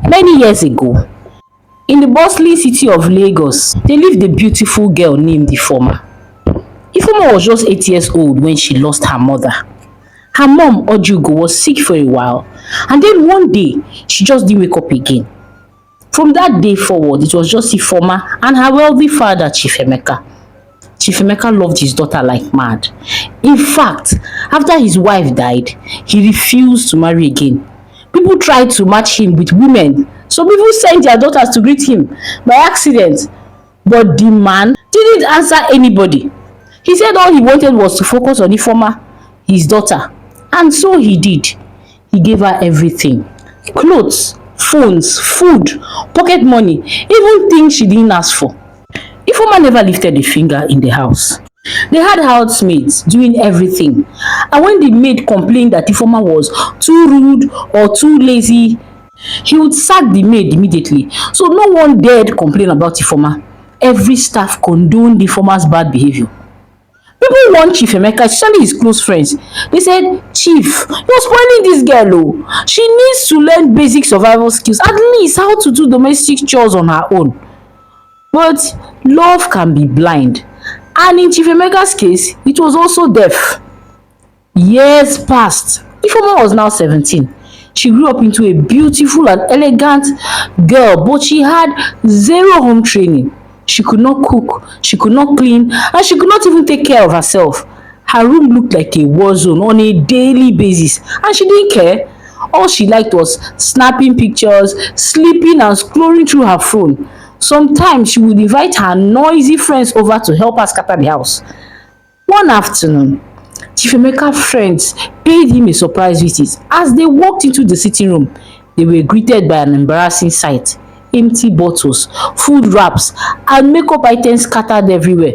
Many years ago, in the bustling city of Lagos, there lived a beautiful girl named Ifeoma. Ifeoma was just 8 years old when she lost her mother. Her mom, Ojugo, was sick for a while, and then one day, she just didn't wake up again. From that day forward, it was just Ifeoma and her wealthy father, Chief Emeka. Chief Emeka loved his daughter like mad. In fact, after his wife died, he refused to marry again. People tried to match him with women. Some people sent their daughters to greet him by accident. But the man didn't answer anybody. He said all he wanted was to focus on Ifeoma, his daughter. And so he did. He gave her everything. Clothes, phones, food, pocket money, even things she didn't ask for. Ifeoma never lifted a finger in the house. They had housemaids doing everything. And when the maid complained that Ifeoma was too rude or too lazy, he would sack the maid immediately. So no one dared complain about Ifeoma. Every staff condoned Ifeoma's bad behavior. People warned Chief Emeka, especially his close friends. They said, Chief, you're spoiling this girl. Oh. She needs to learn basic survival skills, at least how to do domestic chores on her own. But love can be blind. And in Chief Emeka's case, it was also deaf. Years passed. Ifeoma was now 17. She grew up into a beautiful and elegant girl, but she had zero home training. She could not cook, she could not clean, and she could not even take care of herself. Her room looked like a war zone on a daily basis, and she didn't care. All she liked was snapping pictures, sleeping, and scrolling through her phone. Sometimes she would invite her noisy friends over to help her scatter the house. One afternoon, Chief Emeka's friends paid him a surprise visit. As they walked into the sitting room, they were greeted by an embarrassing sight. Empty bottles, food wraps, and makeup items scattered everywhere.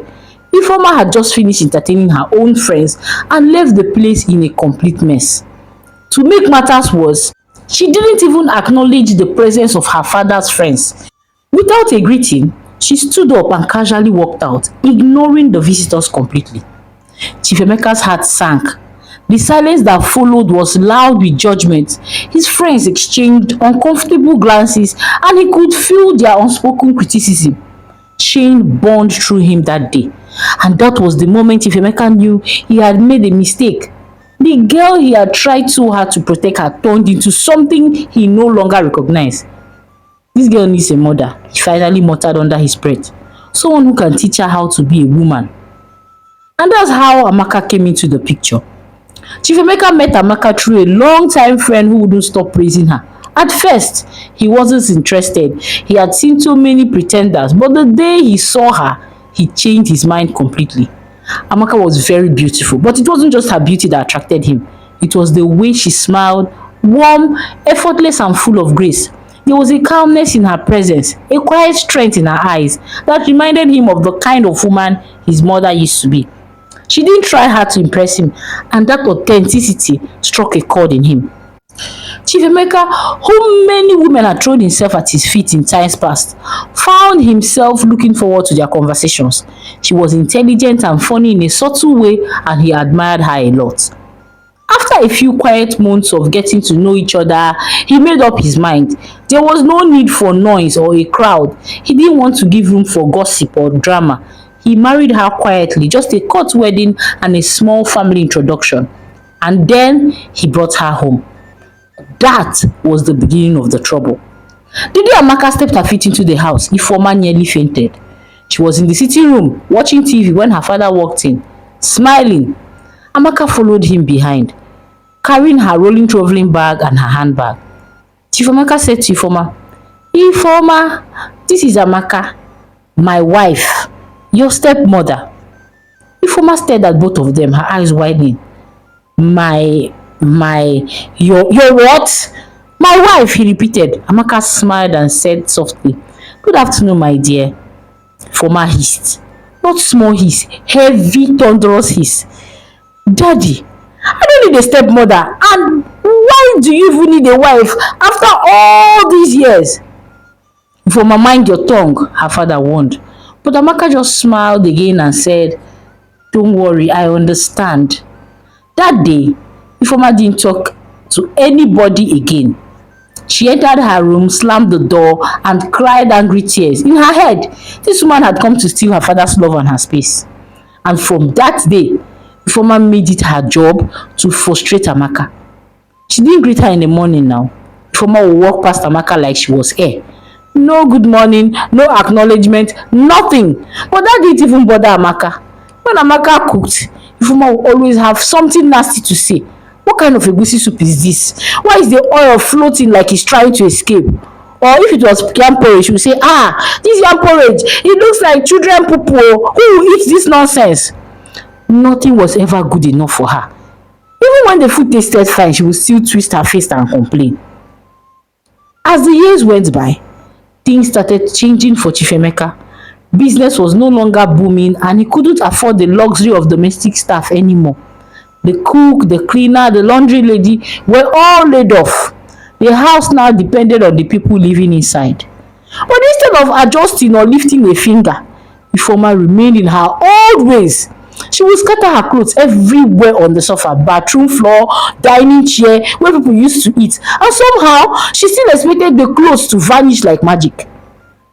Ifeoma had just finished entertaining her own friends and left the place in a complete mess. To make matters worse, she didn't even acknowledge the presence of her father's friends. Without a greeting, she stood up and casually walked out, ignoring the visitors completely. Chief Emeka's heart sank. The silence that followed was loud with judgment. His friends exchanged uncomfortable glances, and he could feel their unspoken criticism. Shame burned through him that day, and that was the moment Chief Emeka knew he had made a mistake. The girl he had tried so hard to protect had turned into something he no longer recognized. This girl needs a mother, he finally muttered under his breath. Someone who can teach her how to be a woman. And that's how Amaka came into the picture. Chief Emeka met Amaka through a long-time friend who wouldn't stop praising her. At first, he wasn't interested. He had seen so many pretenders, but the day he saw her, he changed his mind completely. Amaka was very beautiful, but it wasn't just her beauty that attracted him. It was the way she smiled, warm, effortless, and full of grace. There was a calmness in her presence, a quiet strength in her eyes that reminded him of the kind of woman his mother used to be. She didn't try hard to impress him, and that authenticity struck a chord in him. Chief Emeka, whom many women had thrown himself at his feet in times past, found himself looking forward to their conversations. She was intelligent and funny in a subtle way, and he admired her a lot. After a few quiet months of getting to know each other, he made up his mind. There was no need for noise or a crowd. He didn't want to give room for gossip or drama. He married her quietly, just a court wedding and a small family introduction. And then he brought her home. That was the beginning of the trouble. The day Amaka stepped her feet into the house, Ifeoma nearly fainted. She was in the sitting room watching TV when her father walked in, smiling. Amaka followed him behind, carrying her rolling traveling bag and her handbag. Chief Emeka said to Ifeoma, Ifeoma, this is Amaka, my wife, your stepmother. Ifeoma stared at both of them, her eyes widening. Your what? My wife, he repeated. Amaka smiled and said softly, Good afternoon, my dear. Ifeoma hissed. Not small hiss, heavy, thunderous hiss. Daddy, I don't need a stepmother. And why do you even need a wife after all these years? Ifeoma, mind your tongue, her father warned. But Amaka just smiled again and said, Don't worry, I understand. That day, Ifeoma didn't talk to anybody again. She entered her room, slammed the door, and cried angry tears. In her head, this woman had come to steal her father's love and her space. And from that day, Ifeoma made it her job to frustrate Amaka. She didn't greet her in the morning now. Ifeoma would walk past Amaka like she was air. No good morning, no acknowledgement, nothing. But that didn't even bother Amaka. When Amaka cooked, Ifeoma would always have something nasty to say. What kind of egusi soup is this? Why is the oil floating like it's trying to escape? Or if it was yam porridge, she would say, this yam porridge, it looks like children poo. Who will eat this nonsense? Nothing was ever good enough for her. Even when the food tasted fine, she would still twist her face and complain. As the years went by, things started changing for Chief Emeka. Business was no longer booming and he couldn't afford the luxury of domestic staff anymore. The cook, the cleaner, the laundry lady were all laid off. The house now depended on the people living inside. But instead of adjusting or lifting a finger, Ifeoma remained in her old ways. She would scatter her clothes everywhere on the sofa, bathroom floor, dining chair, where people used to eat. And somehow, she still expected the clothes to vanish like magic.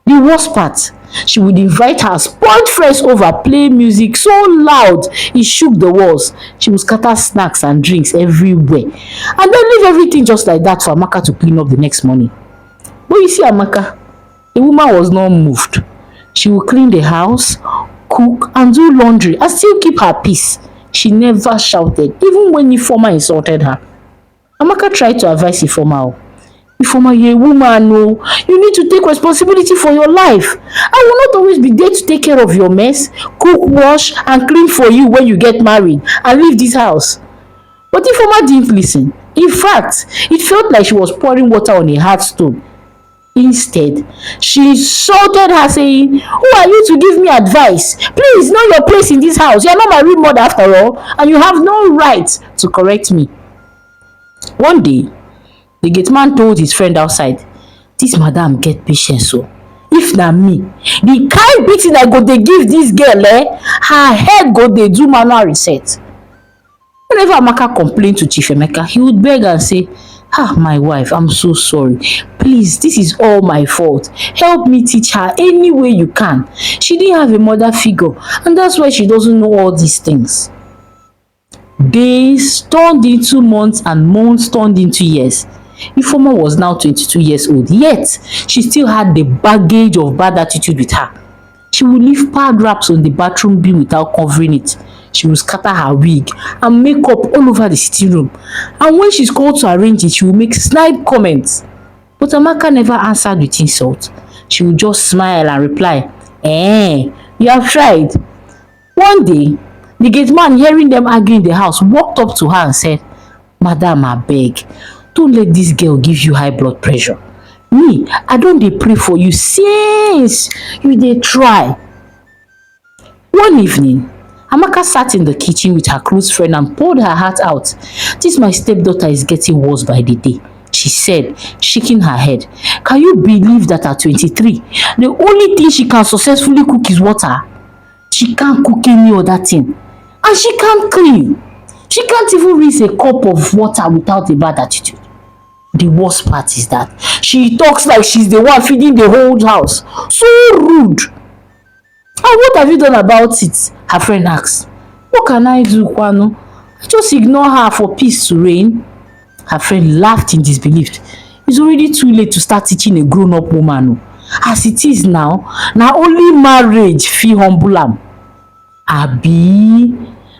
The worst part, she would invite her spoiled friends over, play music so loud it shook the walls. She would scatter snacks and drinks everywhere. And then leave everything just like that for Amaka to clean up the next morning. But you see Amaka, the woman was not moved. She would clean the house, cook and do laundry and still keep her peace. She never shouted, even when Ifeoma insulted her. Amaka tried to advise Ifeoma. Ifeoma, you're a woman, no. You need to take responsibility for your life. I will not always be there to take care of your mess, cook, wash, and clean for you when you get married and leave this house. But Ifeoma didn't listen. In fact, it felt like she was pouring water on a hard stone. Instead, she insulted her, saying, "Who are you to give me advice? Please know your place in this house. You are not my real mother after all, and you have no right to correct me." One day, the gate man told his friend outside, "This madam get patience o. If na me, the kind beating I go dey give this girl, her head go dey do manual reset." Whenever Amaka complained to Chief Emeka, he would beg and say, my wife, I'm so sorry. Please, this is all my fault. Help me teach her any way you can. She didn't have a mother figure, and that's why she doesn't know all these things." Days turned into months and months turned into years. Ifeoma was now 22 years old, yet she still had the baggage of bad attitude with her. She would leave pad wraps on the bathroom bill without covering it. She would scatter her wig and makeup all over the sitting room. And when she's called to arrange it, she would make snide comments. But Amaka never answered with insult. She would just smile and reply, you have tried." One day, the gate man, hearing them arguing in the house, walked up to her and said, "Madam, abeg, don't let this girl give you high blood pressure. Me, I don dey pray for you since you dey try." One evening, Amaka sat in the kitchen with her close friend and poured her heart out. "This my stepdaughter is getting worse by the day," she said, shaking her head. "Can you believe that at 23, the only thing she can successfully cook is water? She can't cook any other thing. And she can't clean. She can't even rinse a cup of water without a bad attitude. The worst part is that she talks like she's the one feeding the whole house. So rude." "And what have you done about it?" her friend asked. "What can I do, Kwano? I just ignore her for peace to reign." Her friend laughed in disbelief. "It's already too late to start teaching a grown-up woman. As it is now, only marriage fit humble am." "Abi?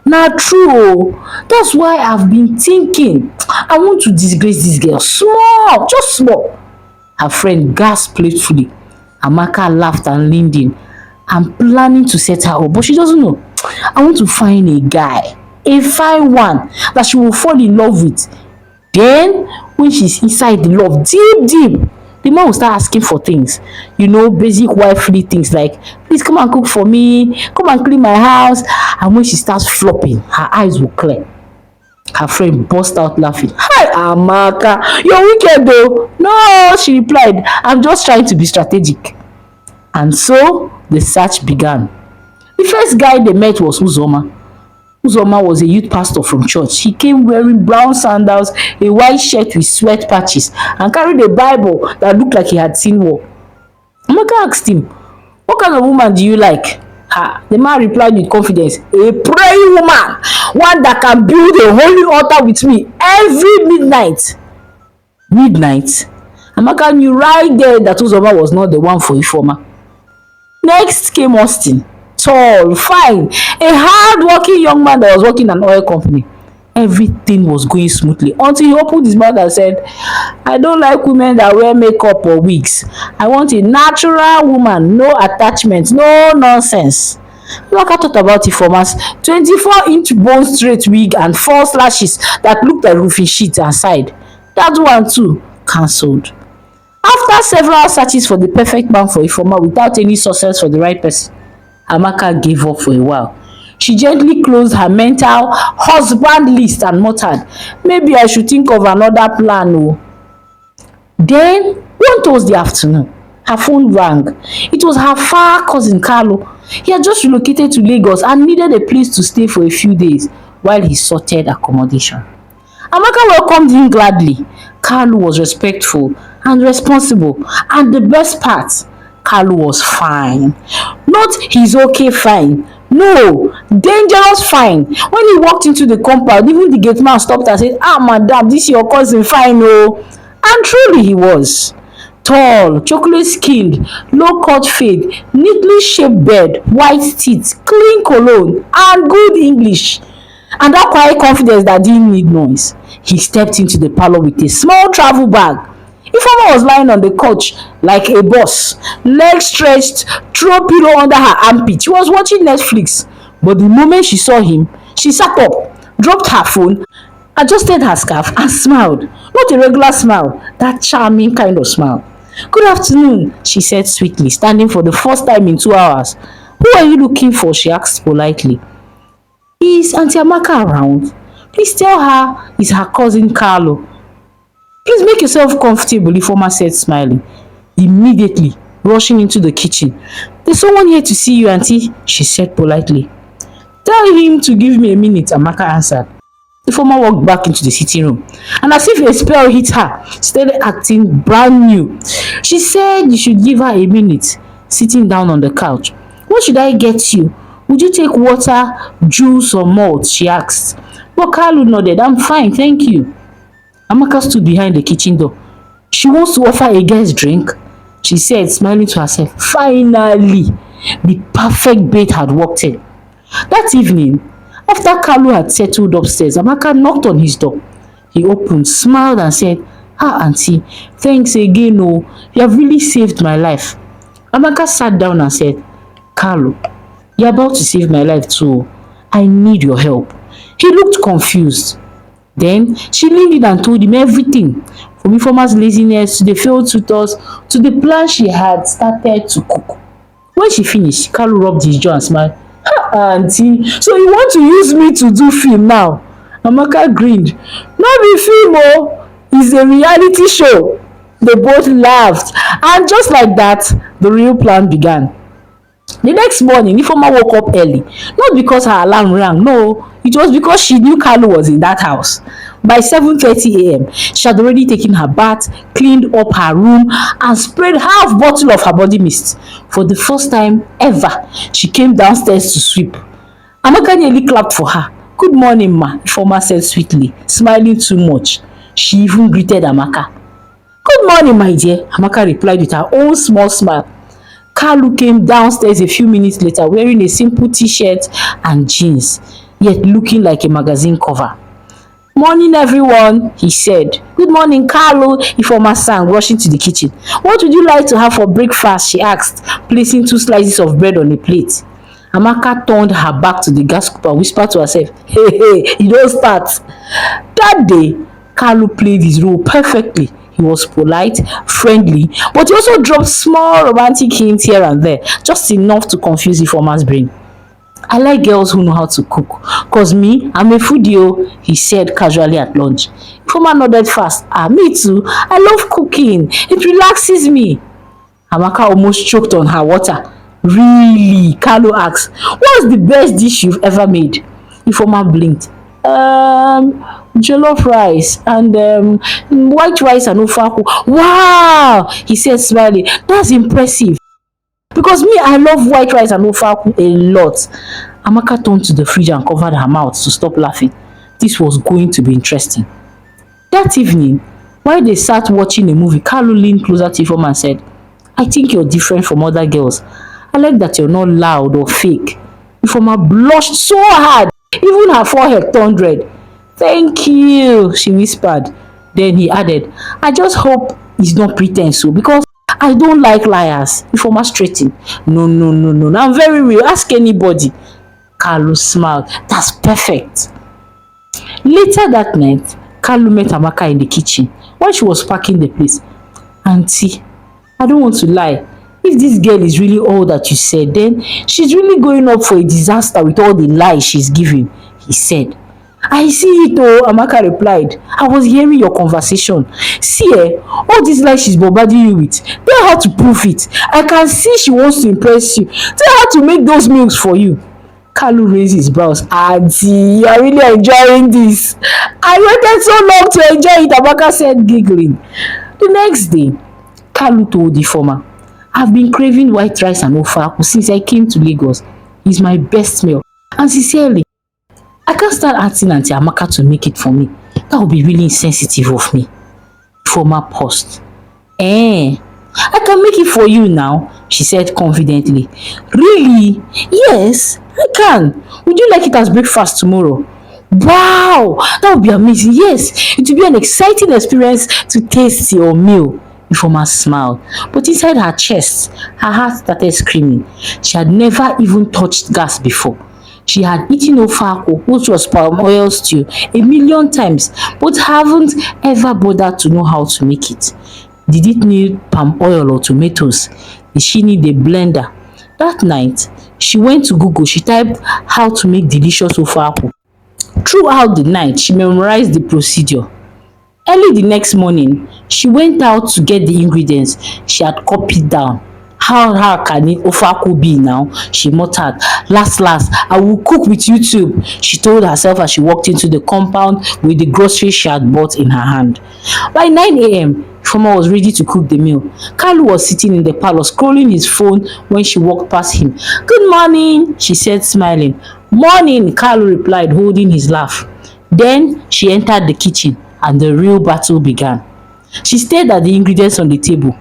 Na true. That's why I've been thinking. I want to disgrace this girl small, just small." Her friend gasped playfully. Amaka laughed and leaned in. "I'm planning to set her up, but she doesn't know. I want to find a guy, a fine one that she will fall in love with. Then, when she's inside the love, deep, the man will start asking for things. Basic wifely things like, 'Please come and cook for me, come and clean my house.' And when she starts flopping, her eyes will clear." Her friend burst out laughing. "Hi, Amaka, you're wicked though." "No," she replied, "I'm just trying to be strategic." And so, the search began. The first guy they met was Uzoma. Uzoma was a youth pastor from church. He came wearing brown sandals, a white shirt with sweat patches, and carried a Bible that looked like he had seen war. Amaka asked him, "What kind of woman do you like?" The man replied with confidence, "A praying woman, one that can build a holy altar with me every midnight." Midnight? Amaka knew right there that Uzoma was not the one for Ifeoma. Next came Austin, tall, fine, a hard-working young man that was working in an oil company. Everything was going smoothly until he opened his mouth and said, "I don't like women that wear makeup or wigs. I want a natural woman, no attachment, no nonsense." Amaka thought about Ifeoma's 24-inch bone straight wig and 4 slashes that looked like roofing sheets and sighed. That one too cancelled. After several searches for the perfect man for Ifeoma without any success for the right person, Amaka gave up for a while. She gently closed her mental husband list and muttered, "Maybe I should think of another plan oh." Then, one Thursday afternoon, her phone rang. It was her far cousin Carlo. He had just relocated to Lagos and needed a place to stay for a few days while he sorted accommodation. Amaka welcomed him gladly. Carlo was respectful and responsible, and the best part, Carlo was fine. Not he's okay fine. No, dangerous fine. When he walked into the compound, even the gate man stopped and said, "Ah, madam, this your cousin fine oh." And truly he was. Tall, chocolate skinned, low cut fade, neatly shaped beard, white teeth, clean cologne, and good English. And that quiet confidence that didn't need noise. He stepped into the parlor with a small travel bag. Ifeoma was lying on the couch like a boss, legs stretched, throw pillow under her armpit. She was watching Netflix. But the moment she saw him, she sat up, dropped her phone, adjusted her scarf, and smiled. Not a regular smile, that charming kind of smile. "Good afternoon," she said sweetly, standing for the first time in 2 hours. "Who are you looking for?" she asked politely. "Is Auntie Amaka around? Please tell her it's her cousin Carlo." "Please make yourself comfortable," Ifeoma said, smiling. Immediately, rushing into the kitchen. "There's someone here to see you, Auntie," she said politely. "Tell him to give me a minute," Amaka answered. Ifeoma walked back into the sitting room, and as if a spell hit her, she started acting brand new. She said you should give her a minute, sitting down on the couch. "What should I get you? Would you take water, juice, or malt?" she asked. But Carlo nodded. "I'm fine, thank you." Amaka stood behind the kitchen door. "She wants to offer a guest drink," she said, smiling to herself. Finally, the perfect bait had worked in. That evening, after Carlo had settled upstairs, Amaka knocked on his door. He opened, smiled, and said, "Ah, Auntie, thanks again. Oh, you have really saved my life." Amaka sat down and said, "Carlo, you're about to save my life too. I need your help." He looked confused. Then she leaned in and told him everything, from Ifeoma's laziness to the failed tutors to the plan she had started to cook. When she finished, Carlo rubbed his jaw and smiled. "Ah, Auntie, so you want to use me to do film now?" Amaka grinned. "No be film oh, it's a reality show." They both laughed, and just like that, the real plan began. The next morning, Ifeoma woke up early, not because her alarm rang, no, it was because she knew Carlo was in that house. By 7:30 a.m., she had already taken her bath, cleaned up her room, and sprayed half bottle of her body mist. For the first time ever, she came downstairs to sweep. Amaka nearly clapped for her. "Good morning, ma," Ifeoma said sweetly, smiling too much. She even greeted Amaka. "Good morning, my dear," Amaka replied with her own small smile. Carlo came downstairs a few minutes later wearing a simple t-shirt and jeans, yet looking like a magazine cover. "Morning, everyone," he said. "Good morning, Carlo," Ifeoma sang, rushing to the kitchen. "What would you like to have for breakfast?" she asked, placing 2 slices of bread on a plate. Amaka turned her back to the gas cooker and whispered to herself, "Hey, you don't start." That day, Carlo played his role perfectly. He was polite, friendly, but he also dropped small romantic hints here and there, just enough to confuse Ifeoma's brain. "I like girls who know how to cook, cause me, I'm a foodie oh," he said casually at lunch. Ifeoma nodded fast. "Ah, me too. I love cooking. It relaxes me." Amaka almost choked on her water. "Really?" Carlo asked. "What's the best dish you've ever made?" Ifeoma blinked. Jollof rice and white rice and ofe akwu. Wow! He said smiling. That's impressive. Because me, I love white rice and ofe akwu a lot. Amaka turned to the fridge and covered her mouth to stop laughing. This was going to be interesting. That evening, while they sat watching a movie, Carlo leaned closer to Ifeoma and said, I think you're different from other girls. I like that you're not loud or fake. Ifeoma blushed so hard, even her forehead turned red. Thank you, she whispered. Then he added, I just hope it's not pretense, so because I don't like liars. Ifeoma straightened. No, no, no, no, no. I'm very real. Ask anybody. Carlo smiled. That's perfect. Later that night, Carlo met Amaka in the kitchen while she was packing the place. Auntie, I don't want to lie. If this girl is really all that you said, then she's really going up for a disaster with all the lies she's giving, he said. I see it oh, Amaka replied. I was hearing your conversation. See all these lies she's bombarding you with. Tell her to prove it. I can see she wants to impress you. Tell her to make those meals for you. Carlo raised his brows. Auntie, you are really enjoying this. I waited so long to enjoy it, Amaka said, giggling. The next day, Carlo told Ifeoma, I've been craving white rice and ofe akwu since I came to Lagos. It's my best meal. And sincerely, I can't start asking Auntie Amaka to make it for me. That would be really insensitive of me. Ifeoma paused. I can make it for you now, she said confidently. Really? Yes, I can. Would you like it as breakfast tomorrow? Wow, that would be amazing. Yes, it will be an exciting experience to taste your meal. Ifeoma smiled, but inside her chest, her heart started screaming. She had never even touched gas before. She had eaten ofe akwu, which was palm oil stew, a million times, but haven't ever bothered to know how to make it. Did it need palm oil or tomatoes? Did she need a blender? That night, she went to Google. She typed how to make delicious ofe akwu. Throughout the night, she memorized the procedure. Early the next morning, she went out to get the ingredients she had copied down. How can it ofe akwu be now? She muttered. Last, I will cook with YouTube, she told herself as she walked into the compound with the groceries she had bought in her hand. By 9 a.m., Ifeoma was ready to cook the meal. Carlo was sitting in the parlor scrolling his phone when she walked past him. Good morning, she said, smiling. Morning, Carlo replied, holding his laugh. Then she entered the kitchen and the real battle began. She stared at the ingredients on the table.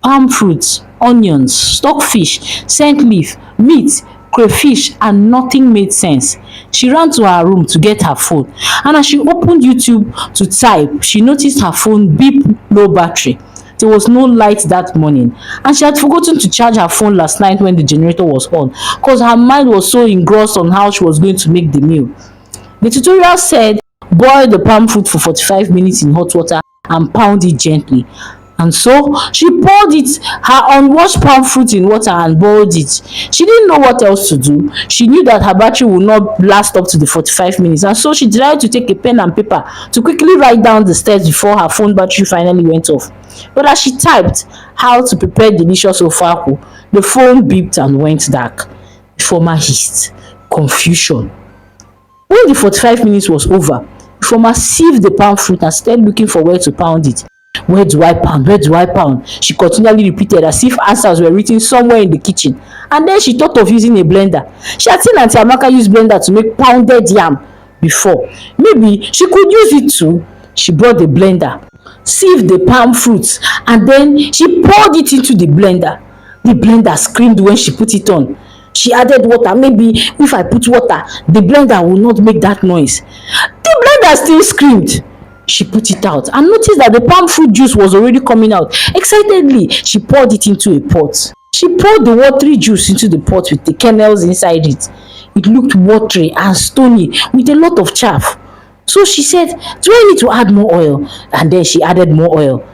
Palm fruits, onions, stockfish, scent leaf, meat, crayfish, and nothing made sense. She ran to her room to get her phone, and as she opened YouTube to type, she noticed her phone beep low battery. There was no light that morning, and she had forgotten to charge her phone last night when the generator was on, because her mind was so engrossed on how she was going to make the meal. The tutorial said, boil the palm fruit for 45 minutes in hot water and pound it gently. And so she poured her unwashed palm fruit in water and boiled it. She didn't know what else to do. She knew that her battery would not last up to the 45 minutes, and so she decided to take a pen and paper to quickly write down the steps before her phone battery finally went off. But as she typed how to prepare delicious ofe akwu, the phone beeped and went dark. Ifeoma hissed. Confusion. When the 45 minutes was over, Ifeoma sieved the palm fruit and started looking for where to pound it. Where do I pound? Where do I pound? She continually repeated as if answers were written somewhere in the kitchen. And then she thought of using a blender. She had seen Auntie Amaka use blender to make pounded yam before. Maybe she could use it too. She brought the blender, sieved the palm fruits, and then she poured it into the blender. The blender screamed when she put it on. She added water. Maybe if I put water, the blender will not make that noise. The blender still screamed. She put it out and noticed that the palm fruit juice was already coming out. Excitedly, she poured it into a pot. She poured the watery juice into the pot with the kernels inside it. It looked watery and stony with a lot of chaff. So she said, do I need to add more oil? And then she added more oil.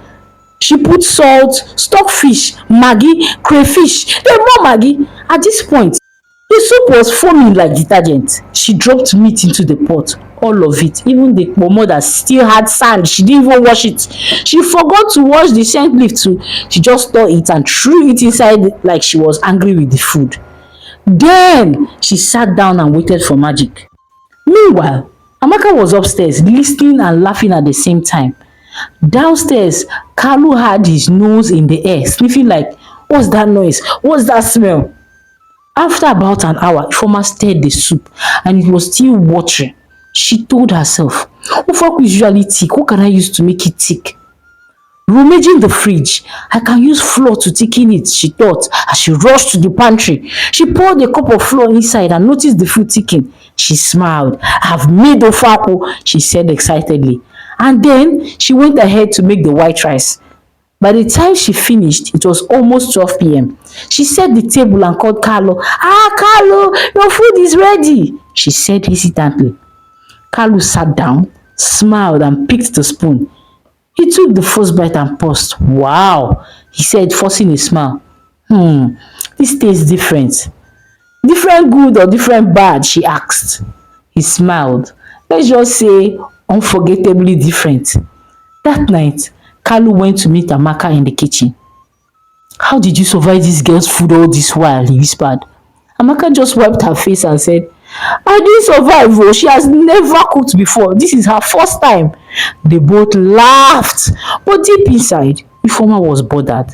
She put salt, stockfish, maggi, crayfish, then more maggi. At this point, the soup was foaming like detergent. She dropped meat into the pot. All of it, even the pomo that still had sand. She didn't even wash it. She forgot to wash the scent leaf too. She just tore it and threw it inside like she was angry with the food. Then she sat down and waited for magic. Meanwhile, Amaka was upstairs listening and laughing at the same time. Downstairs, Carlo had his nose in the air, sniffing like, what's that noise? What's that smell? After about an hour, Ifeoma stirred the soup and it was still watery. She told herself, Ofaku is usually thick. What can I use to make it thick? Rummaging the fridge, I can use flour to thicken it, she thought as she rushed to the pantry. She poured a cup of flour inside and noticed the food thicken. She smiled. I've made Ofaku, she said excitedly. And then she went ahead to make the white rice. By the time she finished, it was almost 12 p.m. She set the table and called Carlo. Ah, Carlo, your food is ready, she said hesitantly. Carlo sat down, smiled and picked the spoon. He took the first bite and paused. Wow, he said, forcing a smile. This tastes different. Different good or different bad, she asked. He smiled. Let's just say unforgettably different. That night, Carlo went to meet Amaka in the kitchen. How did you survive this girl's food all this while? He whispered. Amaka just wiped her face and said, I didn't survive, oh. She has never cooked before. This is her first time. They both laughed, but deep inside, Ifeoma was bothered.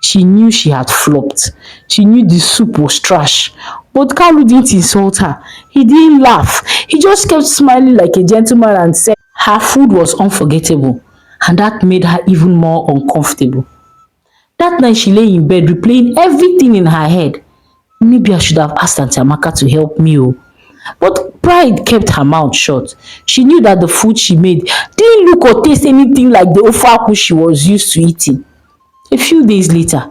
She knew she had flopped. She knew the soup was trash. But Carlo didn't insult her. He didn't laugh. He just kept smiling like a gentleman and said her food was unforgettable. And that made her even more uncomfortable. That night she lay in bed replaying everything in her head. Maybe I should have asked Auntie Amaka to help me. Oh. But pride kept her mouth shut. She knew that the food she made didn't look or taste anything like the ofaku she was used to eating. A few days later,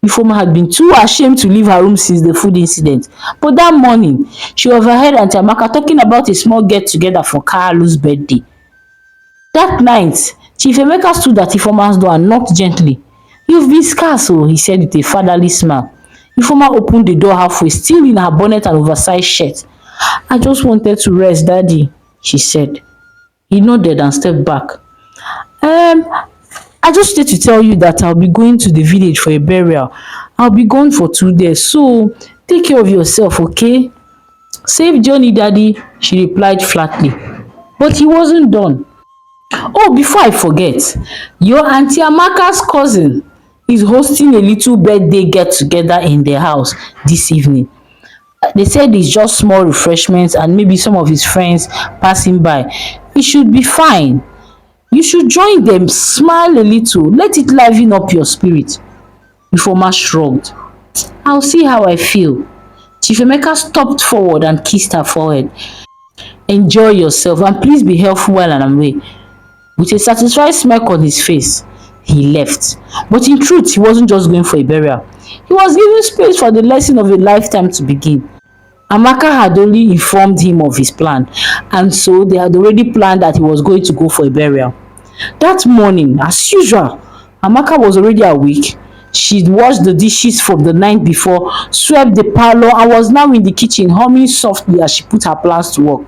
Ifeoma had been too ashamed to leave her room since the food incident. But that morning, she overheard Auntie Amaka talking about a small get-together for Carlo's birthday. That night, Chief Emeka stood at Ifeoma's door and knocked gently. You've been scarce, oh, he said with a fatherly smile. Ifeoma opened the door halfway, still in her bonnet and oversized shirt. I just wanted to rest, Daddy, she said. He nodded and stepped back. I just wanted to tell you that I'll be going to the village for a burial. I'll be gone for 2 days, so take care of yourself, okay? Safe journey, Daddy, she replied flatly. But he wasn't done. Oh, before I forget, your Auntie Amaka's cousin is hosting a little birthday get-together in their house this evening. They said it's just small refreshments and maybe some of his friends passing by. It should be fine. You should join them, smile a little, let it liven up your spirit. Ifeoma shrugged. I'll see how I feel. Chief Emeka stopped forward and kissed her forehead. Enjoy yourself and please be helpful while I'm away. With a satisfied smirk on his face, he left. But in truth, he wasn't just going for a burial. He was giving space for the lesson of a lifetime to begin. Amaka had only informed him of his plan, and so they had already planned that he was going to go for a burial. That morning, as usual, Amaka was already awake. She'd washed the dishes from the night before, swept the parlor, and was now in the kitchen humming softly as she put her plans to work.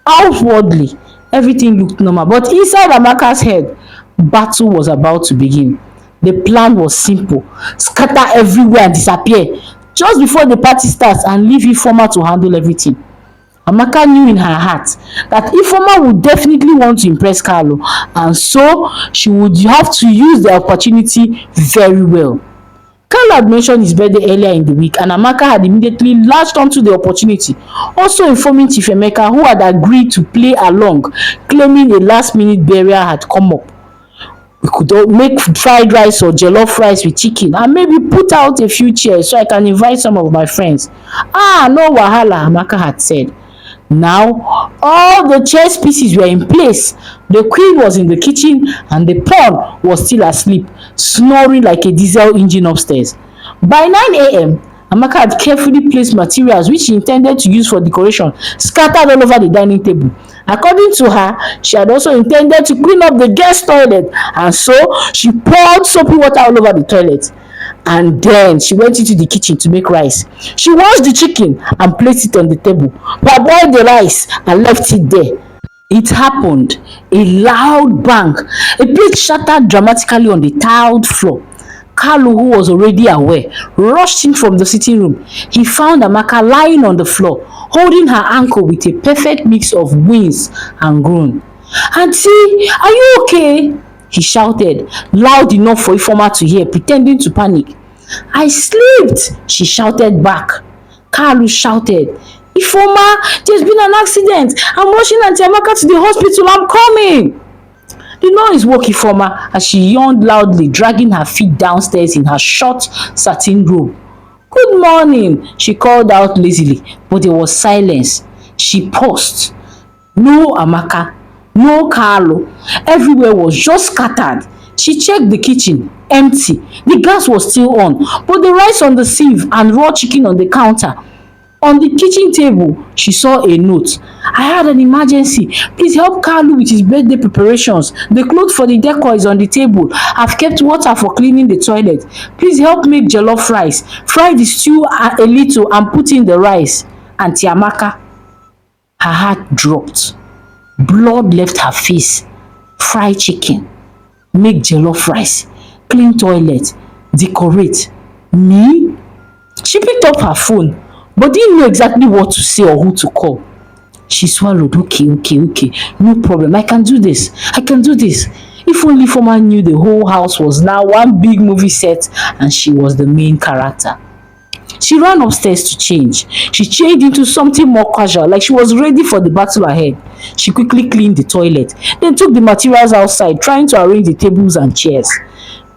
Outwardly, everything looked normal, but inside Amaka's head, battle was about to begin. The plan was simple: scatter everywhere and disappear just before the party starts and leave Ifeoma to handle everything. Amaka knew in her heart that Ifeoma would definitely want to impress Carlo, and so she would have to use the opportunity very well. Carlo had mentioned his birthday earlier in the week, and Amaka had immediately latched onto the opportunity, also informing Chief Emeka, who had agreed to play along, claiming a last-minute burial had come up. We could make fried rice or jollof rice with chicken and maybe put out a few chairs so I can invite some of my friends. Ah, no wahala, Amaka had said. Now, all the chess pieces were in place. The queen was in the kitchen and the pawn was still asleep, snoring like a diesel engine upstairs. By 9 a.m., Amaka had carefully placed materials which she intended to use for decoration scattered all over the dining table. According to her, she had also intended to clean up the guest toilet, and so she poured soapy water all over the toilet. And then she went into the kitchen to make rice. She washed the chicken and placed it on the table, parboiled the rice and left it there. It happened. A loud bang. A plate shattered dramatically on the tiled floor. Carlo, who was already aware, rushed in from the sitting room. He found Amaka lying on the floor, holding her ankle with a perfect mix of whines and groan. "Aunty, are you okay?" he shouted, loud enough for Ifeoma to hear, pretending to panic. "I slipped," she shouted back. Carlo shouted, "Ifeoma, there's been an accident. I'm rushing Auntie Amaka to the hospital. I'm coming." The noise woke Ifeoma as she yawned loudly, dragging her feet downstairs in her short satin robe. "Good morning," she called out lazily, but there was silence. She paused. No Amaka, no Carlo. Everywhere was just scattered. She checked the kitchen, empty. The gas was still on, but the rice on the sieve and raw chicken on the counter. On the kitchen table, she saw a note. "I had an emergency. Please help Carlo with his birthday preparations. The cloth for the decor is on the table. I've kept water for cleaning the toilet. Please help make jollof rice. Fry the stew a little and put in the rice. Auntie Amaka." Her heart dropped. Blood left her face. Fry chicken, make jollof rice, clean toilet, decorate. Me? She picked up her phone, but didn't know exactly what to say or who to call. She swallowed. Okay. No problem. I can do this. If only Ifeoma knew the whole house was now one big movie set and she was the main character. She ran upstairs to change. She changed into something more casual, like she was ready for the battle ahead. She quickly cleaned the toilet, then took the materials outside, trying to arrange the tables and chairs.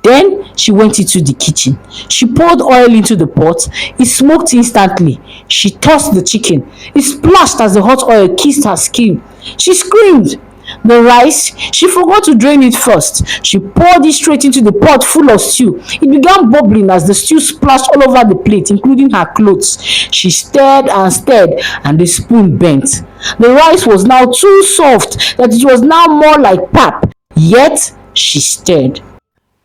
Then she went into the kitchen. She poured oil into the pot. It smoked instantly. She tossed the chicken. It splashed as the hot oil kissed her skin. She screamed. The rice, she forgot to drain it first. She poured it straight into the pot full of stew. It began bubbling as the stew splashed all over the plate, including her clothes. She stirred, and the spoon bent. The rice was now too soft that it was now more like pap. Yet she stirred.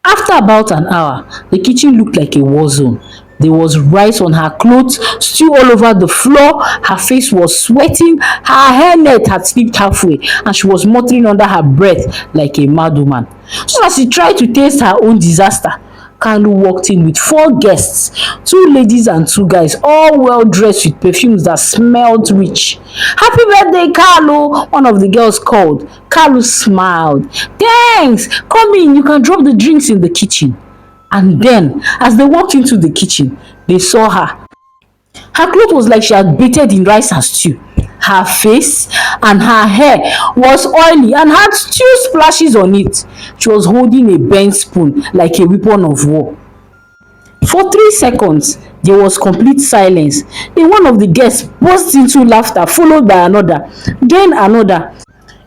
After about an hour, the kitchen looked like a war zone. There was rice on her clothes, stew all over the floor, her face was sweating, her hairnet had slipped halfway, and she was muttering under her breath like a mad woman. So as she tried to taste her own disaster, Carlo walked in with 4 guests, 2 ladies and 2 guys, all well dressed with perfumes that smelled rich. "Happy birthday, Carlo!" one of the girls called. Carlo smiled. "Thanks! Come in, you can drop the drinks in the kitchen." And then, as they walked into the kitchen, they saw her. Her clothes was like she had bathed in rice and stew. Her face and her hair was oily and had stew splashes on it. She was holding a bent spoon like a weapon of war. For 3 seconds, there was complete silence. Then one of the guests burst into laughter, followed by another, then another.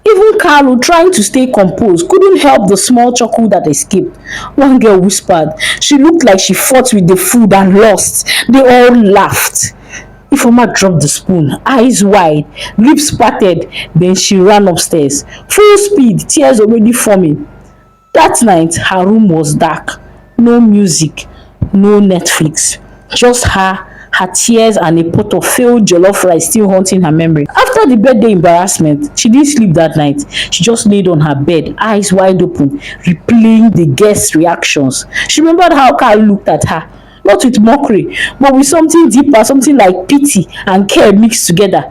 Even Carlo, trying to stay composed, couldn't help the small chuckle that escaped. One girl whispered. She looked like she fought with the food and lost. They all laughed. Ifeoma dropped the spoon, eyes wide, lips parted, then she ran upstairs. Full speed, tears already forming. That night, her room was dark. No music, no Netflix. Just her tears and a pot of failed jollof rice still haunting her memory. After the birthday embarrassment, she didn't sleep that night. She just laid on her bed, eyes wide open, replaying the guests' reactions. She remembered how Carl looked at her, not with mockery, but with something deeper, something like pity and care mixed together.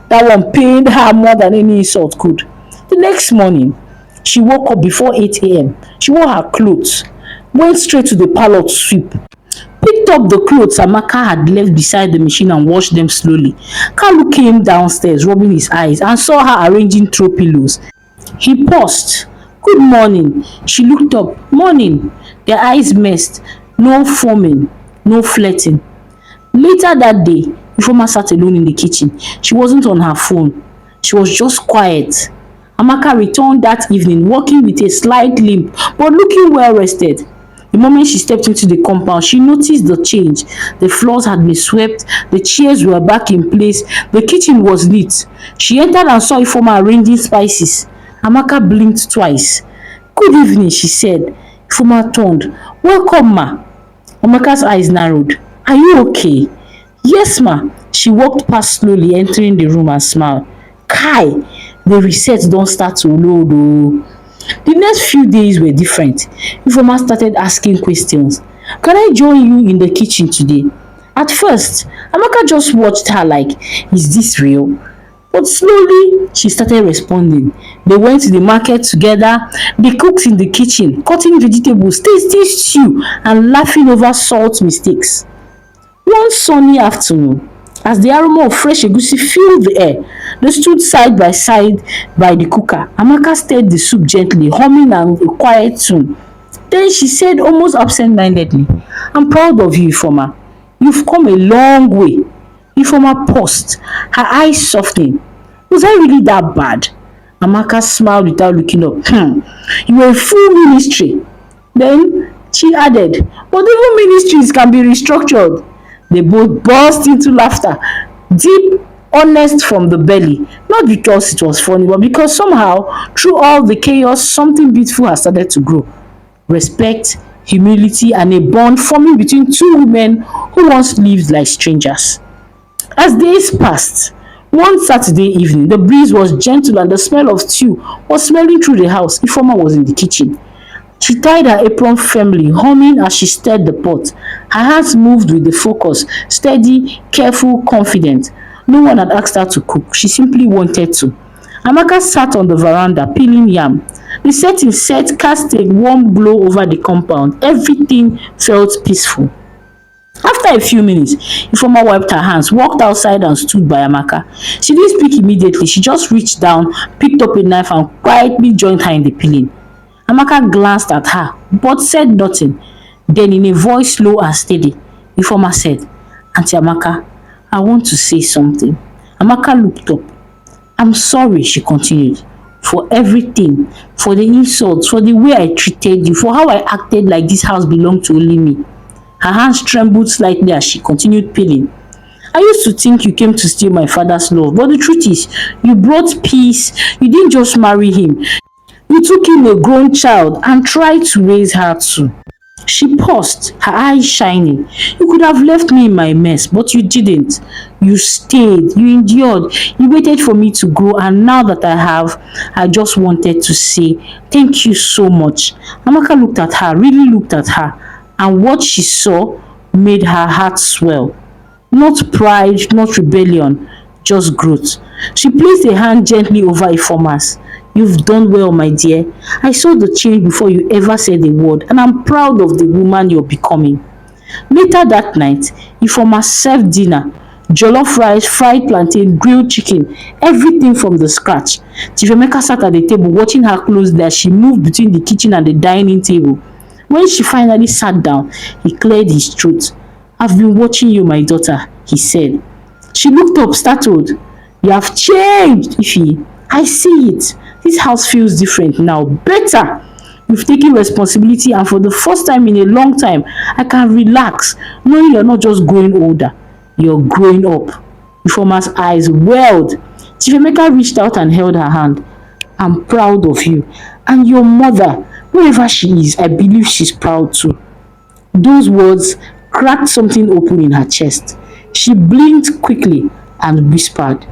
That one pained her more than any insult could. The next morning, she woke up before 8 a.m. She wore her clothes, went straight to the parlor to sweep. Picked up the clothes Amaka had left beside the machine and washed them slowly. Carlo came downstairs, rubbing his eyes, and saw her arranging throw pillows. He paused. "Good morning." She looked up. "Morning." Their eyes messed. No foaming, no flirting. Later that day, Ifeoma sat alone in the kitchen. She wasn't on her phone. She was just quiet. Amaka returned that evening, walking with a slight limp, but looking well rested. The moment she stepped into the compound, she noticed the change. The floors had been swept, the chairs were back in place, the kitchen was neat. She entered and saw Ifeoma arranging spices. Amaka blinked twice. "Good evening," she said. Ifeoma turned. "Welcome, ma." Amaka's eyes narrowed. "Are you okay?" "Yes, ma." She walked past slowly, entering the room and smiled. "Kai, the reset don't start to load oh." The next few days were different. Ifeoma started asking questions. Can I join you in the kitchen today? At first, Amaka just watched her like, is this real? But slowly, she started responding. They went to the market together, they cooked in the kitchen, cutting vegetables, tasting stew, and laughing over salt mistakes. One sunny afternoon, as the aroma of fresh egusi filled the air, they stood side by side by the cooker. Amaka stirred the soup gently, humming a quiet tune. Then she said almost absent-mindedly, I'm proud of you, Ifeoma. You've come a long way. Ifeoma paused, her eyes softening. Was I really that bad? Amaka smiled without looking up. You were a full ministry. Then she added, but even ministries can be restructured. They both burst into laughter, deep, honest from the belly. Not because it was funny, but because somehow, through all the chaos, something beautiful has started to grow. Respect, humility, and a bond forming between two women who once lived like strangers. As days passed, one Saturday evening, the breeze was gentle and the smell of stew was smelling through the house. Ifeoma was in the kitchen. She tied her apron firmly, humming as she stirred the pot. Her hands moved with the focus, steady, careful, confident. No one had asked her to cook. She simply wanted to. Amaka sat on the veranda peeling yam. The setting set cast a warm glow over the compound. Everything felt peaceful. After a few minutes, Ifeoma wiped her hands, walked outside and stood by Amaka. She didn't speak immediately. She just reached down, picked up a knife and quietly joined her in the peeling. Amaka glanced at her but said nothing. Then in a voice low and steady, Ifeoma said, Auntie Amaka, I want to say something. Amaka looked up. I'm sorry, she continued, for everything, for the insults, for the way I treated you, for how I acted like this house belonged to only me. Her hands trembled slightly as she continued peeling. I used to think you came to steal my father's love, but the truth is, you brought peace. You didn't just marry him. You took in a grown child and tried to raise her too. She paused, her eyes shining. You could have left me in my mess, but you didn't. You stayed, you endured, you waited for me to grow, and now that I have, I just wanted to say thank you so much. Amaka looked at her, really looked at her, and what she saw made her heart swell. Not pride, not rebellion, just growth. She placed a hand gently over Ifeoma's. You've done well, my dear. I saw the change before you ever said a word, and I'm proud of the woman you're becoming. Later that night, Ifeoma served dinner. Jollof rice, fried plantain, grilled chicken, everything from the scratch. Chifemeka sat at the table watching her closely as she moved between the kitchen and the dining table. When she finally sat down, he cleared his throat. I've been watching you, my daughter, he said. She looked up, startled. You have changed, Ify. I see it. This house feels different now, better. You've taken responsibility, and for the first time in a long time, I can relax, knowing you're not just growing older, you're growing up. Ifeoma's eyes welled. Chifemeka reached out and held her hand. I'm proud of you. And your mother, wherever she is, I believe she's proud too. Those words cracked something open in her chest. She blinked quickly and whispered,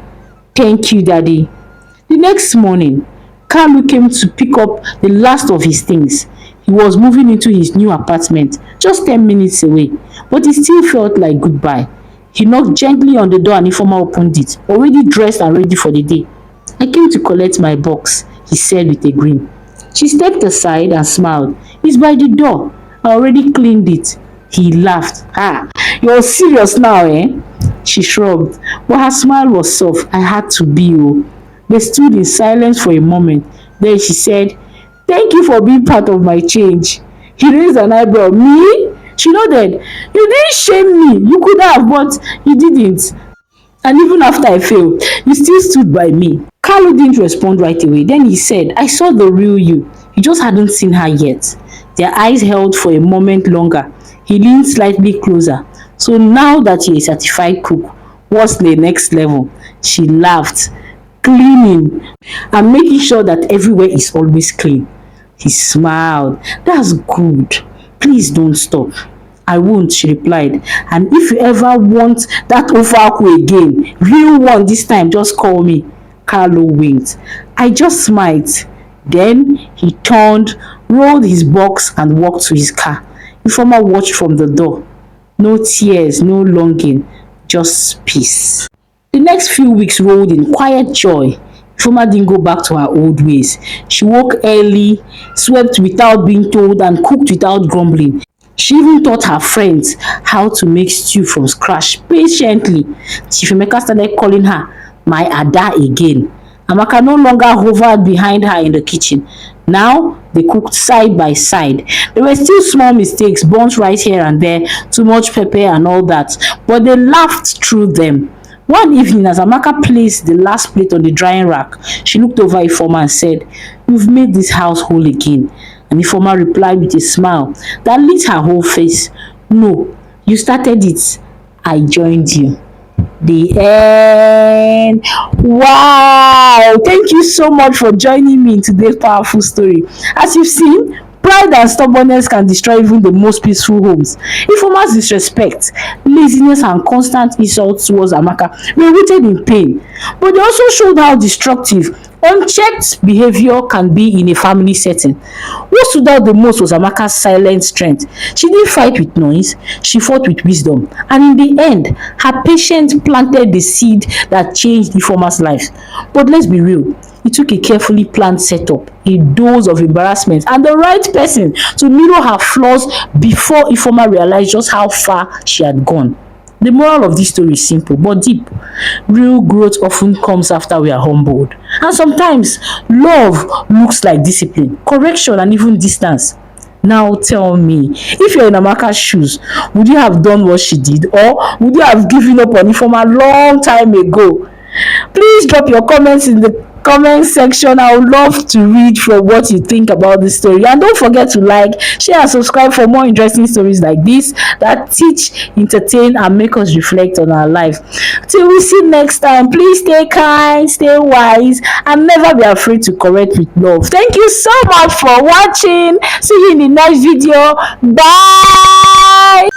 Thank you, Daddy. The next morning, Carlo came to pick up the last of his things. He was moving into his new apartment, just 10 minutes away, but it still felt like goodbye. He knocked gently on the door and Ifeoma opened it, already dressed and ready for the day. I came to collect my box, he said with a grin. She stepped aside and smiled. It's by the door. I already cleaned it. He laughed. You're serious now, eh? She shrugged, but her smile was soft. I had to be, oh. They stood in silence for a moment. Then she said, Thank you for being part of my change. He raised an eyebrow. Me? She nodded. You didn't shame me. You could have, but you didn't. And even after I failed, you still stood by me. Carlo didn't respond right away. Then he said, I saw the real you. You just hadn't seen her yet. Their eyes held for a moment longer. He leaned slightly closer. So now that you're a certified cook, what's the next level? She laughed. Cleaning and making sure that everywhere is always clean. He smiled. That's good. Please don't stop. I won't, she replied. And if you ever want that ofaku again, real one this time, just call me. Carlo winked. I just smiled. Then he turned, rolled his box and walked to his car. Ifeoma watched from the door. No tears, no longing, just peace. The next few weeks rolled in quiet joy. Ifeoma didn't go back to her old ways. She woke early, swept without being told, and cooked without grumbling. She even taught her friends how to make stew from scratch patiently. Chief Emeka started calling her my Ada again. Amaka no longer hovered behind her in the kitchen. Now they cooked side by side. There were still small mistakes, burnt right here and there, too much pepper and all that, but they laughed through them. One evening, as Amaka placed the last plate on the drying rack, she looked over Ifeoma and said, "You've made this house whole again." And Ifeoma replied with a smile that lit her whole face, "No, you started it. I joined you." The end. Wow! Thank you so much for joining me in today's powerful story. As you've seen, pride and stubbornness can destroy even the most peaceful homes. Ifeoma's disrespect, laziness, and constant insults towards Amaka were rooted in pain, but they also showed how destructive unchecked behavior can be in a family setting. What stood out the most was Amaka's silent strength. She didn't fight with noise, she fought with wisdom, and in the end, her patience planted the seed that changed Ifeoma's life. But let's be real, it took a carefully planned setup, a dose of embarrassment, and the right person to mirror her flaws before Ifeoma realized just how far she had gone. The moral of this story is simple but deep. Real growth often comes after we are humbled. And sometimes love looks like discipline, correction, and even distance. Now tell me, if you're in Amaka's shoes, would you have done what she did, or would you have given up on Ifeoma a long time ago? Please drop your comments in the comment section. I would love to read from what you think about this story, and don't forget to like, share, and subscribe for more interesting stories like this that teach, entertain, and make us reflect on our life. Till we see next time, please stay kind, stay wise, and never be afraid to correct with love. Thank you so much for watching. See you in the next video. Bye.